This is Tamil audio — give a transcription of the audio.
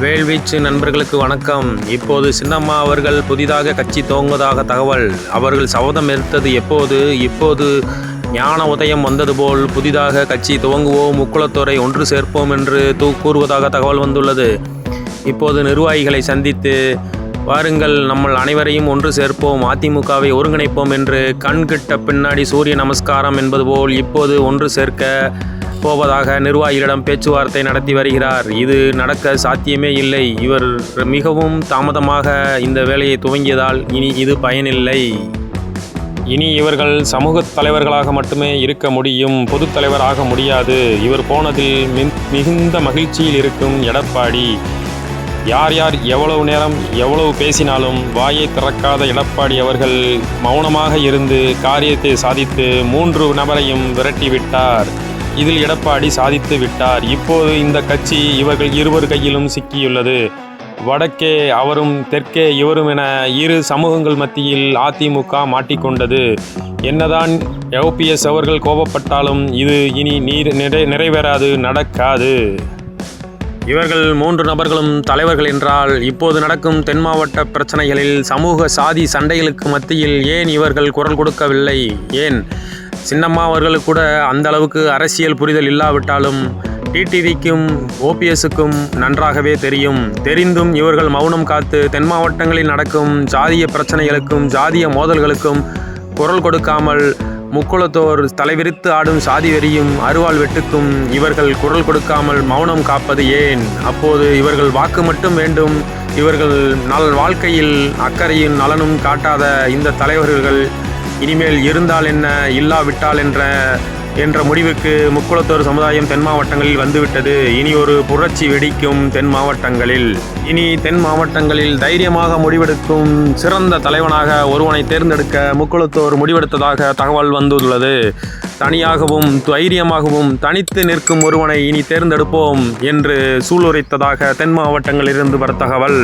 வேல்வீச்சு நண்பர்களுக்கு வணக்கம். இப்போது சின்னம்மா அவர்கள் புதிதாக கட்சி துவங்குவதாக தகவல். அவர்கள் சபதம் எடுத்தது எப்போது? இப்போது ஞான உதயம் வந்தது போல் புதிதாக கட்சி துவங்குவோம், முக்குளத்தோரை ஒன்று சேர்ப்போம் என்று கூறுவதாக தகவல் வந்துள்ளது. இப்போது நிர்வாகிகளை சந்தித்து வாருங்கள், நம்ம அனைவரையும் ஒன்று சேர்ப்போம், அதிமுகவை ஒருங்கிணைப்போம் என்று கண்கிட்ட பின்னாடி சூரிய நமஸ்காரம் என்பது போல் இப்போது ஒன்று சேர்க்க போவதாக நிர்வாகிகளிடம் பேச்சுவார்த்தை நடத்தி வருகிறார். இது நடக்க சாத்தியமே இல்லை. இவர் மிகவும் தாமதமாக இந்த வேலையை துவங்கியதால் இனி இது பயனில்லை. இனி இவர்கள் சமூக தலைவர்களாக மட்டுமே இருக்க முடியும், பொதுத் தலைவர் ஆக முடியாது. இவர் போனதில் மிகுந்த மகிழ்ச்சியில் இருக்கும் எடப்பாடி. யார் யார் எவ்வளவு நேரம் எவ்வளவு பேசினாலும் வாயை திறக்காத எடப்பாடி அவர்கள் மௌனமாக இருந்து காரியத்தை சாதித்து 3 நபரையும் விரட்டிவிட்டார். இதில் எடப்பாடி சாதித்து விட்டார். இப்போது இந்த கட்சி இவர்கள் இருவர் கையிலும் சிக்கியுள்ளது. வடக்கே அவரும் தெற்கே இவரும் என இரு சமூகங்கள் மத்தியில் அதிமுக மாட்டிக்கொண்டது. என்னதான் OPS அவர்கள் கோபப்பட்டாலும் இது இனி நிறைவேறாது, நடக்காது. இவர்கள் 3 நபர்களும் தலைவர்கள் என்றால் இப்போது நடக்கும் தென் மாவட்ட பிரச்சனைகளில் சமூக சாதி சண்டைகளுக்கு மத்தியில் ஏன் இவர்கள் குரல் கொடுக்கவில்லை? ஏன் சின்னம்மா அவர்களுக்கு கூட அந்த அளவுக்கு அரசியல் புரிதல் இல்லாவிட்டாலும் டிடிவிக்கும் OPSக்கும் நன்றாகவே தெரிந்தும் இவர்கள் மௌனம் காத்து தென் மாவட்டங்களில் நடக்கும் ஜாதிய பிரச்சனைகளுக்கும் ஜாதிய மோதல்களுக்கும் குரல் கொடுக்காமல் முக்குளத்தோர் தலைவிரித்து ஆடும் சாதி வெறியும் அருவாள் வெட்டுக்கும் இவர்கள் குரல் கொடுக்காமல் மௌனம் காப்பது ஏன்? அப்போது இவர்கள் வாக்கு மட்டும் வேண்டும், இவர்கள் வாழ்க்கையில் அக்கறையும் நலனும் காட்டாத இந்த தலைவர்கள் இனிமேல் இருந்தால் என்ன, இல்லாவிட்டால் என்ற முடிவுக்கு முக்குளத்தோர் சமுதாயம் தென் மாவட்டங்களில் வந்துவிட்டது. இனி ஒரு புரட்சி வெடிக்கும் தென் மாவட்டங்களில். இனி தென் மாவட்டங்களில் தைரியமாக முடிவெடுக்கும் சிறந்த தலைவனாக ஒருவனை தேர்ந்தெடுக்க முக்குளத்தோர் முடிவெடுத்ததாக தகவல் வந்துள்ளது. தனியாகவும் தைரியமாகவும் தனித்து நிற்கும் ஒருவனை இனி தேர்ந்தெடுப்போம் என்று சூளுரைத்ததாக தென் மாவட்டங்களிலிருந்து வர தகவல்.